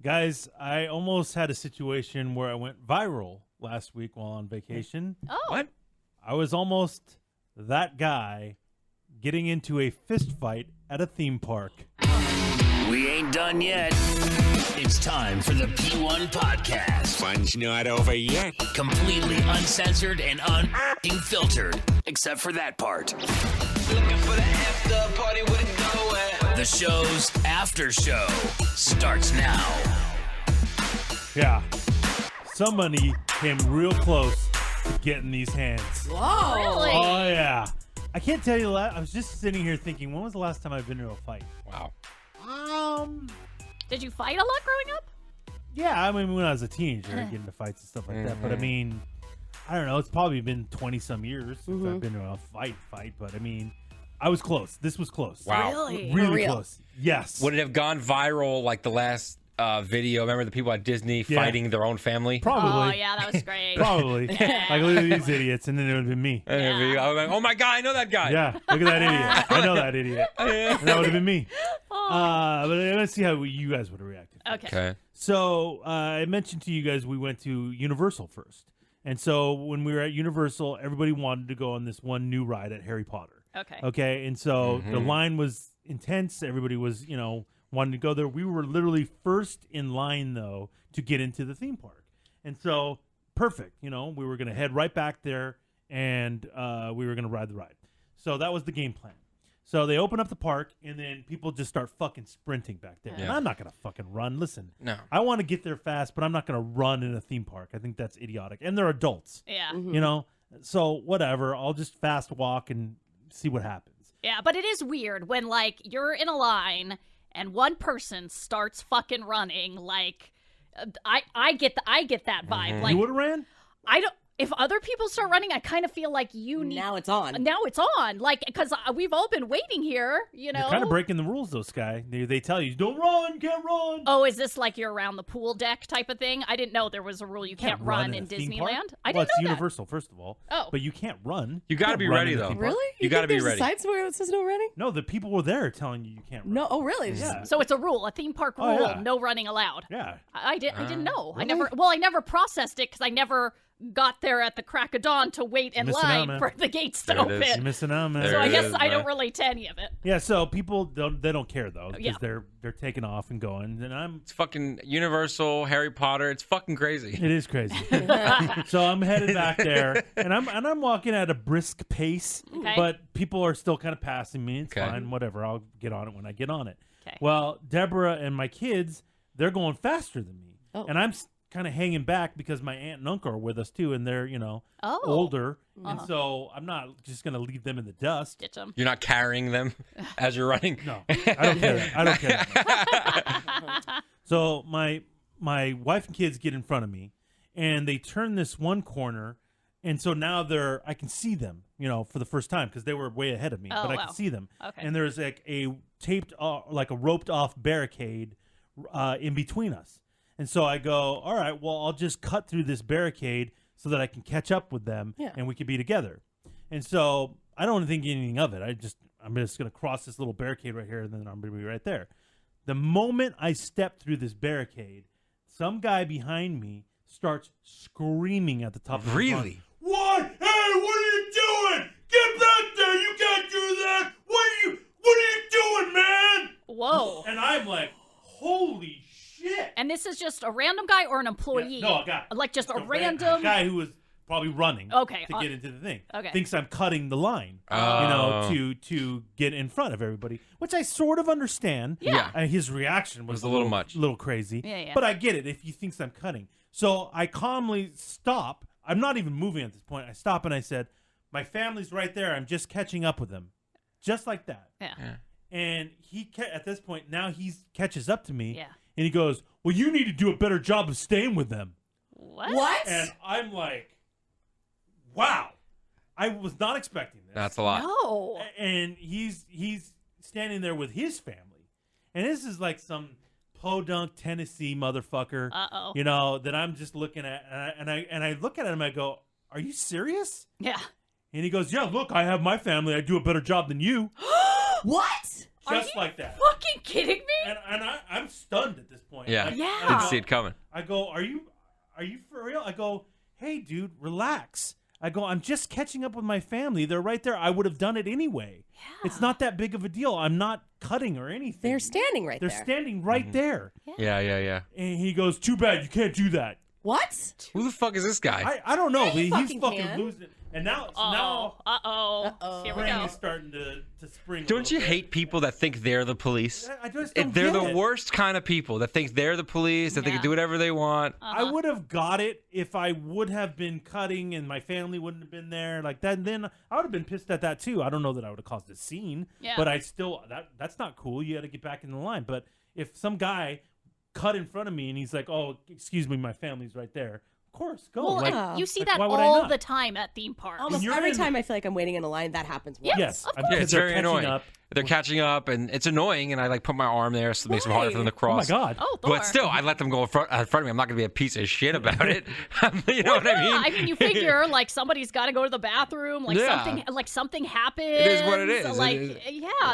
Guys, I almost had a situation where I went viral last week while on vacation. Oh. What? I was almost that guy getting into a fist fight at a theme park. We ain't done yet. It's time for the P1 podcast. Fun's not over yet. Completely uncensored and unfiltered, except for that part. Looking for the after party with it going. The show's after show starts now. Yeah. Somebody came real close to getting these hands. Whoa. Really? Oh, yeah. I can't tell you, I was just sitting here thinking, when was the last time I've been to a fight? Wow. Did you fight a lot growing up? Yeah, I mean, when I was a teenager, I'd get into fights and stuff like that. But I mean, I don't know. It's probably been 20-some years since I've been to a fight. But I mean, I was close. This was close. Wow. Really? Really close. Yes. Would it have gone viral like the last video? Remember the people at Disney fighting their own family? Probably. Oh, yeah, that was great. Probably. Yeah. Like, look at these idiots, and then it would have been me. I was like, oh my God, I know that guy. Yeah, look at that idiot. I know that idiot. And that would have been me. But let's see how you guys would have reacted. Okay. So I mentioned to you guys we went to Universal first. And so when we were at Universal, everybody wanted to go on this one new ride at Harry Potter. Okay. And so the line was intense. Everybody was, wanting to go there. We were literally first in line, though, to get into the theme park. And so, perfect. We were going to head right back there, and we were going to ride the ride. So that was the game plan. So they open up the park, and then people just start fucking sprinting back there. Yeah. And I'm not going to fucking run. Listen, No. I want to get there fast, but I'm not going to run in a theme park. I think that's idiotic. And they're adults, Yeah. So whatever. I'll just fast walk and see what happens. Yeah, but it is weird when, like, you're in a line and one person starts fucking running. Like, I get that vibe. Like, You would have ran? I don't. If other people start running, I kind of feel like you need. Now it's on. Now it's on. Like, because we've all been waiting here. You're kind of breaking the rules, though, Sky. They tell you, don't run, can't run. Oh, is this like you're around the pool deck type of thing? I didn't know there was a rule you can't run in a theme Disneyland. park? I Well, didn't it's know Universal, first of all. Oh. But you can't run. You gotta can't be run ready, in a though. theme park. Really? You gotta think be there's ready. a sign somewhere that says no running? No, the people were there telling you can't run. No. Oh, really? Yeah. that. So it's a rule, a theme park rule, yeah. no running allowed. Yeah. I didn't know. Really? I never processed it because I never got there at the crack of dawn to wait in Missing out, line man. for the gates to There it open. is. You're missing out, man. There So I it guess is, I don't man. relate to any of it. Yeah, so people don't care though because Yeah. they're taking off and going, and It's fucking Universal, Harry Potter. It's fucking crazy. it is crazy. So I'm headed back there, and I'm walking at a brisk pace, Okay. but people are still kind of passing me. It's Okay. fine, whatever. I'll get on it when I get on it. Okay. Well, Deborah and my kids, they're going faster than me, Oh. and I'm kind of hanging back because my aunt and uncle are with us too, and they're Oh. older, and so I'm not just gonna leave them in the dust. Ditch 'em. You're not carrying them as you're running. No, I don't care. I don't care. So my wife and kids get in front of me, and they turn this one corner, and so now I can see them, for the first time because they were way ahead of me, Oh, but I wow. can see them. Okay. And there's like a taped, like a roped off barricade in between us. And so I go, all right, well, I'll just cut through this barricade so that I can catch up with them and we can be together. And so I don't think anything of it. I'm just going to cross this little barricade right here, and then I'm going to be right there. The moment I step through this barricade, some guy behind me starts screaming at the top of his lungs. Really? What? Hey, what are you doing? Get back there! You can't do that! What are you doing, man? Whoa. And I'm like, holy shit! And this is just a random guy or an employee? No, a guy. Like just a A random guy who was probably running to get into the thing. Okay. Thinks I'm cutting the line, Oh. to get in front of everybody, which I sort of understand. Yeah. His reaction was a little much. a little crazy. Yeah. But I get it if he thinks I'm cutting. So I calmly stop. I'm not even moving at this point. I stop and I said, my family's right there. I'm just catching up with them. Just like that. Yeah. And at this point, now he catches up to me. Yeah. And he goes, well, you need to do a better job of staying with them. What? And I'm like, wow. I was not expecting this. That's a lot. No. And he's standing there with his family. And this is like some podunk Tennessee motherfucker, Uh-oh. that I'm just looking at. And I look at him and I go, are you serious? Yeah. And he goes, yeah, look, I have my family. I do a better job than you. What? Just like that. Fucking kidding me? And I'm stunned at this point. Yeah. Like, Yeah. Didn't see it coming. I go, are you for real? I go, hey, dude, relax. I go, I'm just catching up with my family. They're right there. I would have done it anyway. Yeah. It's not that big of a deal. I'm not cutting or anything. They're standing right there. They're standing right there. Yeah. And he goes, too bad. You can't do that. What? Who the fuck is this guy? I don't know. Yeah, He's fucking fucking can. losing it. And now Here we spring go. is starting to spring. Don't you hate people that think they're the police? I just don't They're get the it. worst kind of people that think they're the police, that they can do whatever they want. I would have got it if I would have been cutting and my family wouldn't have been there like that. And then I would have been pissed at that too. I don't know that I would have caused a scene, but I still that's not cool. You got to get back in the line. But if some guy cut in front of me and he's like, "Oh, excuse me, my family's right there." Of course, go. Well, you see that why would I all not? the time at theme parks. Almost every time I feel like I'm waiting in a line, that happens. Yes, of Yeah, it's very annoying. Up. They're catching up, and it's annoying. And I put my arm there, so it makes it harder for them to cross. Oh my god! Oh, Thor. But still, I let them go in front of me. I'm not going to be a piece of shit about it. You know what I mean? I mean, you figure like somebody's got to go to the bathroom, like something happens. It is what it is. Like,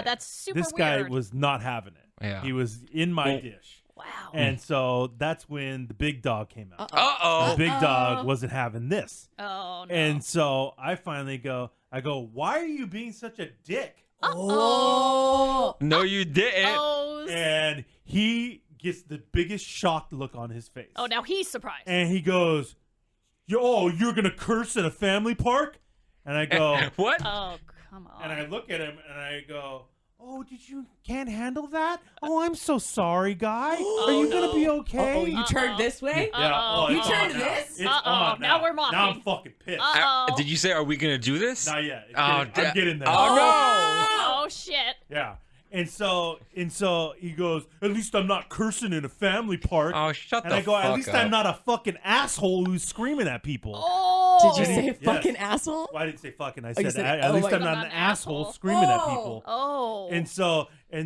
that's super This guy weird. was not having it. Yeah. He was in my dish. Wow. And so that's when the big dog came out. Uh-oh. The big dog wasn't having this. Oh no. And so I finally go, why are you being such a dick? Oh. No, you didn't. And he gets the biggest shocked look on his face. Oh, now he's surprised. And he goes, you're going to curse at a family park? And I go, What? Oh, come on. and I look at him and I go, oh, can't handle that? Oh, I'm so sorry, guy. Are you going to be okay? Oh, you turned this way? Yeah. You it's turned on now. this? It's on Now we're mocking. Now I'm fucking pissed. Did you say, are we going to do this? Not yet. Oh, I'm getting there. Oh, no. Oh shit. Yeah. And so he goes, at least I'm not cursing in a family park. Oh, shut and the I go, fuck at least up. I'm not a fucking asshole who's screaming at people. Oh. Did you And say yes. fucking asshole? Well, I didn't say fucking. I you said, said, at oh least my I'm God. not an asshole screaming at people. Oh. And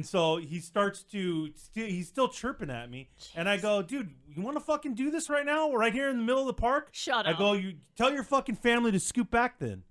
so he starts to he's still chirping at me. And I go, dude, you want to fucking do this right now? We're right here in the middle of the park. Shut I up. go, you tell your fucking family to scoot back then.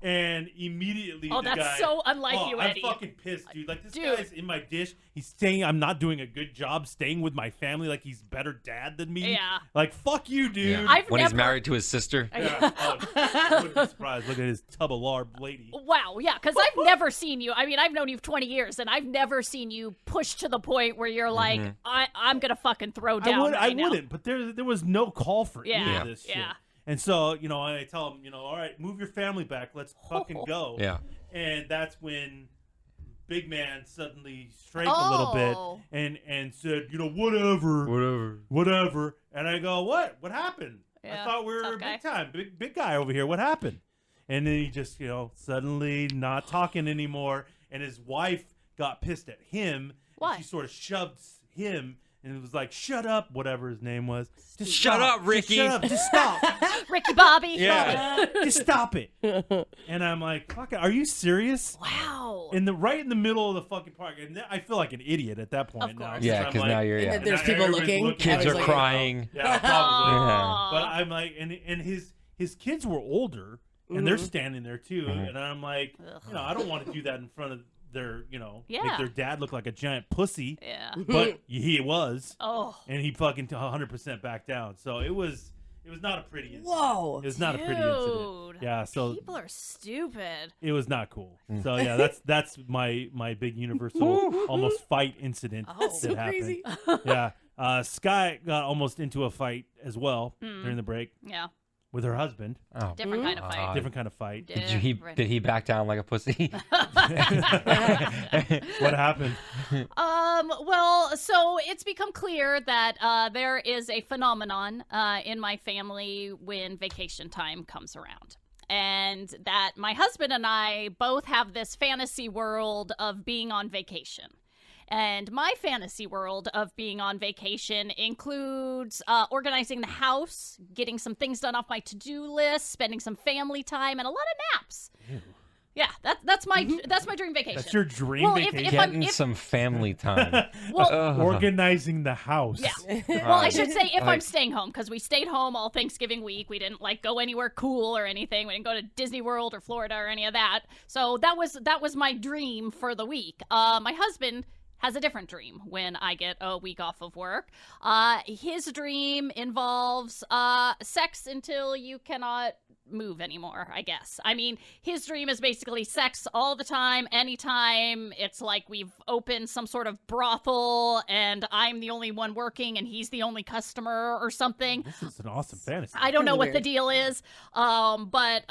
And immediately the that's guy, so unlike you, Eddie. I'm fucking pissed, dude. Like, this Dude. guy's in my dish. He's saying I'm not doing a good job staying with my family. Like, he's better dad than me. Yeah. Like, fuck you, dude. Yeah. I've When he's never- married to his sister. Yeah. I wouldn't be surprised. Look at his tub of lard lady. Wow, yeah, because I've never seen you. I mean, I've known you for 20 years, and I've never seen you push to the point where you're like, I'm gonna fucking throw down. I right now. wouldn't, but there was no call for any of this shit. Yeah. And so, I tell him, all right, move your family back. Let's fucking go. Yeah. And that's when big man suddenly shrank a little Oh. bit and said, whatever. And I go, what? What happened? Yeah, I thought we were tough guy. big time, big guy over here. What happened? And then he just, suddenly not talking anymore. And his wife got pissed at him. Why? And she sort of shoved him. And it was like, shut up, whatever his name was. Just Shut stop. up, Ricky. Just shut up. Just stop. Ricky Bobby. Yeah. Just stop it. And I'm like, fuck it, are you serious? Wow. Right in the middle of the fucking park. And I feel like an idiot at that point Of now. course. Yeah, I'm because like- now you're, And yeah. then there's And people everybody's looking. Kids I are was like, crying. Yeah, probably. Yeah. But I'm like, and his kids were older, and they're standing there too. Mm-hmm. And I'm like, I don't want to do that in front of their, Yeah. make their dad look like a giant pussy. Yeah. But he was. Oh. And he fucking 100% backed down. So it was not a pretty incident. Whoa. It was not a pretty incident. Dude. Yeah, so People are stupid. it was not cool. So yeah, that's my big Universal almost fight incident that so happened. crazy. Yeah. Sky got almost into a fight as well during the break Yeah. with her husband. Oh. Different kind of fight. Different kind of fight. Did he back down like a pussy? What happened? Well, so it's become clear that there is a phenomenon in my family when vacation time comes around. And that my husband and I both have this fantasy world of being on vacation. And my fantasy world of being on vacation includes organizing the house, getting some things done off my to-do list, spending some family time, and a lot of naps. Yeah, that's my dream vacation. That's your dream vacation. Getting some family time. Organizing the house. Yeah. Well, I should say if I'm staying home, because we stayed home all Thanksgiving week. We didn't go anywhere cool or anything. We didn't go to Disney World or Florida or any of that. So that was my dream for the week. My husband has a different dream when I get a week off of work. His dream involves sex until you cannot move anymore, I guess. I mean, his dream is basically sex all the time, anytime. It's like we've opened some sort of brothel and I'm the only one working and he's the only customer or something. This is an awesome fantasy. I don't know what the deal is, but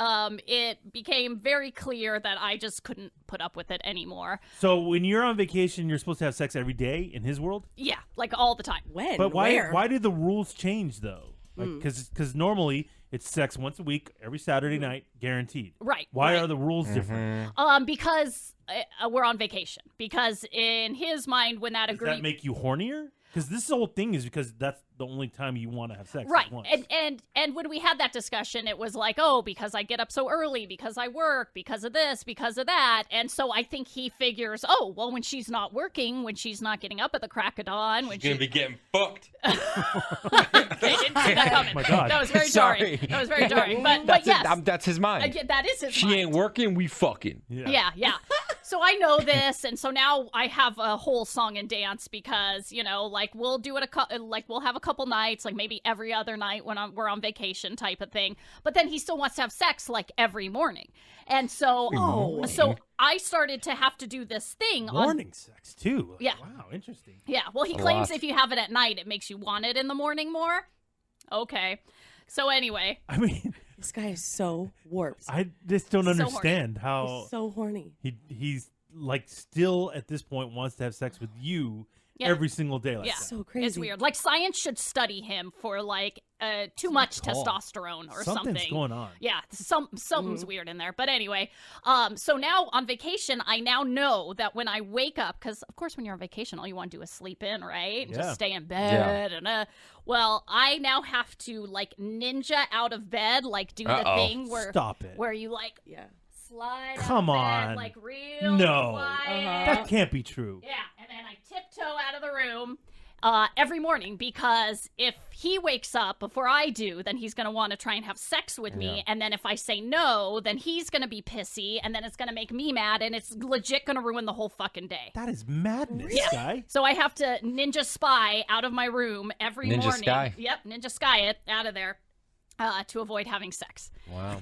it became very clear that I just couldn't put up with it anymore. So when you're on vacation, you're supposed to have sex every day in his world? Yeah, all the time. When? But Where? why did the rules change, though? Because normally it's sex once a week, every Saturday night, guaranteed. Right. Why are the rules different? Because we're on vacation. Because in his mind, when that Does agreement... that make you hornier? Because this whole thing is because that's the only time you want to have sex. Right. At once. And when we had that discussion, it was like, oh, because I get up so early, because I work, because of this, because of that. And so I think he figures, oh, well, when she's not working, when she's not getting up at the crack of dawn, when She's going to be getting fucked. I didn't see that coming. Oh my God. That was very Sorry. jarring. That was very jarring. But yes. That's his mind. That is his She mind. ain't working, we fucking. Yeah. So I know this, and so now I have a whole song and dance because, we'll do it we'll have a couple nights, like maybe every other night when we're on vacation type of thing. But then he still wants to have sex like every morning. And so so I started to have to do this thing Morning sex too. Yeah. Wow, interesting. Yeah, well, he claims if you have it at night, it makes you want it in the morning more. Okay. So anyway. I mean, This guy is so warped. I just don't So understand how He's so horny. he's still at this point wants to have sex with you every single day like that. So crazy. It's weird. Like science should study him for too much testosterone or Something's something. going on. Yeah, something's weird in there. But anyway, so now on vacation, I now know that when I wake up, because of course when you're on vacation, all you want to do is sleep in, right? And just stay in bed. And well, I now have to ninja out of bed, do the thing where Stop it. where you slide Come out of on. bed, real No. quiet. That can't be true. Yeah, and then I tiptoe out of the room every morning because if he wakes up before I do, then he's going to want to try and have sex with me. And then if I say no, then he's going to be pissy and then it's going to make me mad and it's legit going to ruin the whole fucking day. That is madness, guy. So I have to ninja spy out of my room every morning. Ninja Sky. Yep, ninja sky it out of there to avoid having sex. Wow.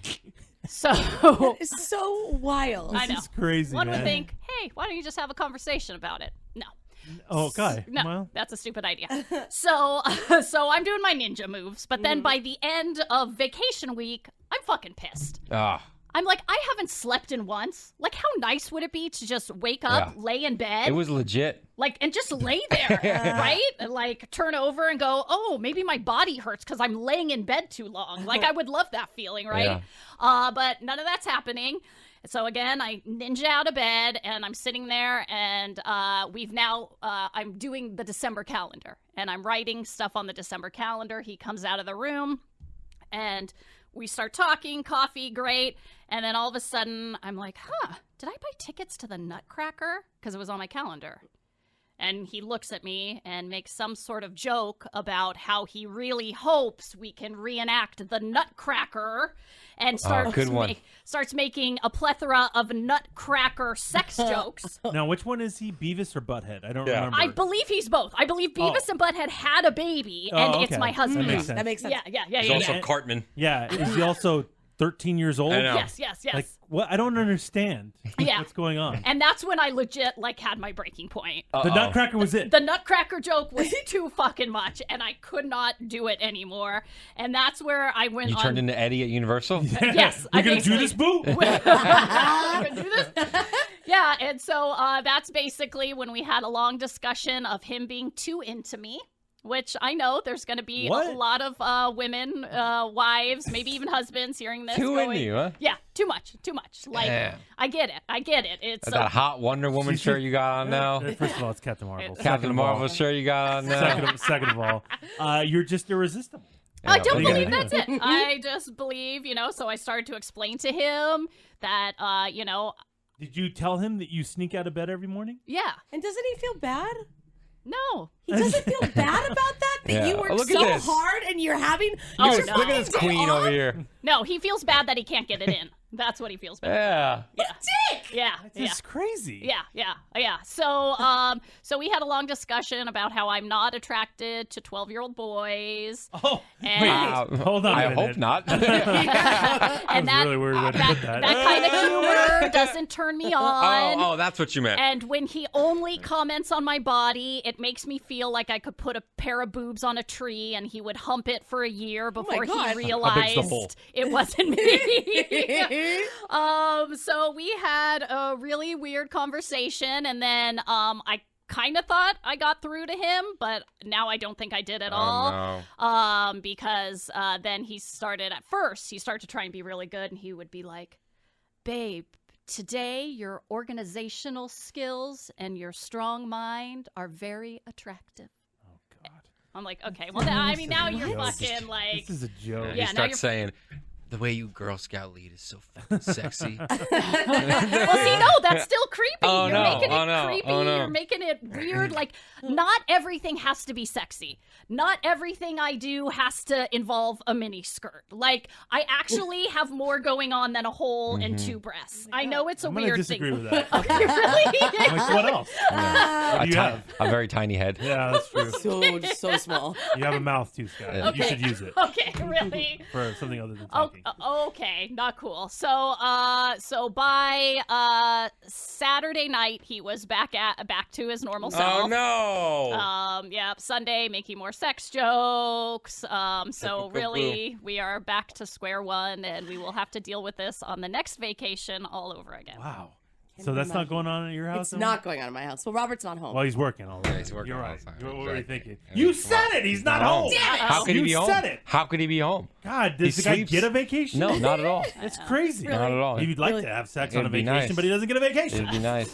So It's so wild. I know. This is crazy, One man. would think, hey, why don't you just have a conversation about it? No. Oh, guy. No, Well, that's a stupid idea. So I'm doing my ninja moves, but then by the end of vacation week, I'm fucking pissed. I'm like, I haven't slept in once. Like, how nice would it be to just wake up, lay in bed? It was legit. And just lay there, right? And turn over and go, oh, maybe my body hurts because I'm laying in bed too long. I would love that feeling, right? But none of that's happening. So again, I ninja out of bed and I'm sitting there and I'm doing the December calendar and I'm writing stuff on the December calendar. He comes out of the room and we start talking, coffee, great. And then all of a sudden I'm like, did I buy tickets to the Nutcracker? Because it was on my calendar. And he looks at me and makes some sort of joke about how he really hopes we can reenact the Nutcracker and starts making a plethora of Nutcracker sex jokes. now, which one is he, Beavis or Butthead? I don't remember. I believe he's both. I believe Beavis and Butthead had a baby, and it's my husband. That makes sense. Yeah. He's also Cartman. Yeah. Is he also 13 years old? I know. Yes. What? I don't understand. Yeah. What's going on? And that's when I legit had my breaking point. The Nutcracker was it. The Nutcracker joke was too fucking much, and I could not do it anymore. And that's where I went. You turned into Eddie at Universal? Yes. You're gonna do this, boo? You gonna do this? Yeah, and so that's basically when we had a long discussion of him being too into me. Which I know there's going to be a lot of women, wives, maybe even husbands hearing this. Too into you, huh? Yeah, too much. Damn. I get it. It's that hot Wonder Woman shirt you got on now. First of all, it's Captain Marvel. Captain Marvel shirt you got on now. Second of all, you're just irresistible. I don't believe that's it. I just believe, so I started to explain to him that, Did you tell him that you sneak out of bed every morning? Yeah. And doesn't he feel bad? No. He doesn't feel bad about that? That you work so hard and you're having... Look at this queen over here. No, he feels bad that he can't get it in. That's what he feels bad. Yeah. Dick! Yeah. That's crazy. Yeah. So we had a long discussion about how I'm not attracted to 12-year-old boys. Oh, and wait. Hold on I hope not. and that, really weird way to put that. That kind of humor doesn't turn me on. Oh, that's what you meant. And when he only comments on my body, it makes me feel like I could put a pair of boobs on a tree and he would hump it for a year before he realized it wasn't me. So we had a really weird conversation, and then I kind of thought I got through to him, but now I don't think I did at all. No. Because then he started to try and be really good, and he would be like, "Babe, today your organizational skills and your strong mind are very attractive." Oh, God. I'm like, okay, well, now you're fucking like... This is a joke. He starts saying... The way you Girl Scout lead is so fucking sexy. Well, see, no, that's still creepy. Oh, You're making it creepy. You're making it weird. Like, not everything has to be sexy. Not everything I do has to involve a mini skirt. Like, I actually have more going on than a hole and two breasts. I know it's a weird thing. I'm going to disagree with that. Okay, really? Like, what else? What do you have? A very tiny head. Yeah, that's true. So small. You have a mouth too, Scott. Yeah. You should use it. Okay, really? For something other than talking. Okay, not cool. So by Saturday night, he was back to his normal self. Oh no! Yeah, Sunday making more sex jokes. So really, we are back to square one, and we will have to deal with this on the next vacation all over again. Wow. So that's not going on at your house? It's not going on at my house. Well, Robert's not home. Well, he's working all right. Yeah, he's working You're all right. the time. What were you thinking? I mean, You said it. He's not home. Damn it. How could he be home? You said it. How could he be home? God, does He the guy sleeps. get a vacation? No, not at all. It's crazy. Not at all. He'd like to have sex on a It'd be vacation, nice. but he doesn't get a vacation. It'd be nice.